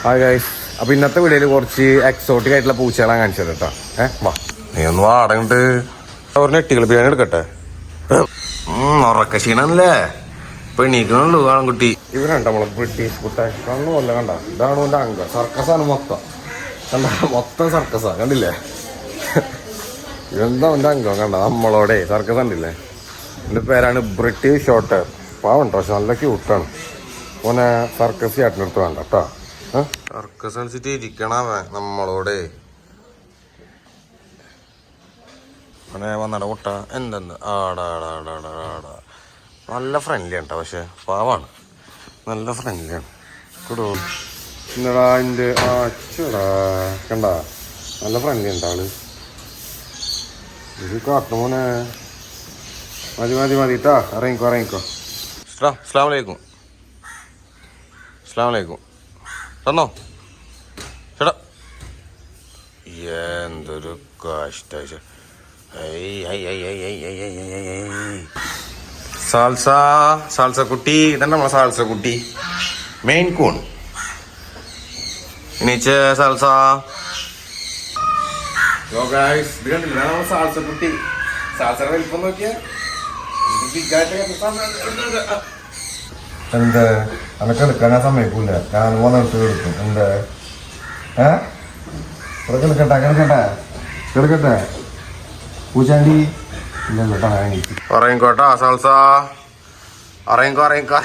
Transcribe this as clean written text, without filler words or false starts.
Hi guys. അപ്പൊ ഇന്നത്തെ വീഡിയോയിൽ കുറച്ച് എക്സോട്ടിക് ആയിട്ടുള്ള പൂച്ചകളാണ് കാണിച്ചത് കേട്ടോ. വാ നീ ഒന്ന് വാടങ്ങട്ട് ഒരു നെട്ടികൾ ബിരിയാണി എടുക്കട്ടെ. ഉറക്ക ക്ഷീണല്ലേ പെണീക്കണുള്ളൂ ആൺകുട്ടി. ഇവരുണ്ട് നമ്മളെ ബ്രിട്ടീഷ് കുട്ട കണ്ണു കൊല്ല കണ്ട. ഇതാണ് എൻ്റെ അംഗം. സർക്കസാണ് മൊത്തം. കണ്ട മൊത്തം സർക്കസാ കണ്ടില്ലേ. ഇതെന്താ എൻ്റെ അംഗം കണ്ട നമ്മളോടെ സർക്കസ് കണ്ടില്ലേ. എൻ്റെ പേരാണ് ബ്രിട്ടീഷ് ഷോർട്ട്. പാവുണ്ടോ പക്ഷെ നല്ല ക്യൂട്ടാണ്. ഓനെ സർക്കസ് ചേട്ടനെടുത്ത് വേണ്ട കേട്ടോ. സർക്കസ് കളിച്ചിട്ട് ഇരിക്കണവൻ നമ്മളോട്. അവനെ വന്നട കുട്ട എന്തെന്ന് ആടാടാടാടാടാ. നല്ല ഫ്രണ്ട്ലി ആണ് കേട്ടോ. പക്ഷെ പാവാണ്, നല്ല ഫ്രണ്ട്ലിയാണ്. കൂടോ എന്നടാ എൻ്റെ അച്ചടാ കണ്ട നല്ല ഫ്രണ്ട്ലി ഉണ്ട് ആള്. ഇത് കാട്ടുമോനെ മതി മതി മതി ട്ടാ. ഇറങ്ങിക്കോ. അസ്സലാമു അലൈക്കും. അസ്സലാമു അലൈക്കും. തന്നോ ചേട്ടാ. എന്തൊരു കഷ്ട. സാൽസ കുട്ടി. ഇതന്നെ നമ്മളെ സാൽസ കുട്ടി, മെയിൻ കൂൺ. എണീച്ച് സാൽസ. ഇത് കണ്ടില്ല നമ്മളെ സാൽസ കുട്ടി. സാൽസയുടെ വലിപ്പം നോക്കിയാ എന്ത് അനക്ക് എടുക്കാൻ ഞാൻ സമ്മതിക്കൂല. ഞാൻ വന്നെടുത്ത് എടുക്കും. എന്ത് കിടക്കട്ടെ പൂച്ചാണ്ടി ഇല്ല കേട്ടോ. ഇറങ്ങിക്കോട്ടാ സാൽസ. അറിയിക്കോ.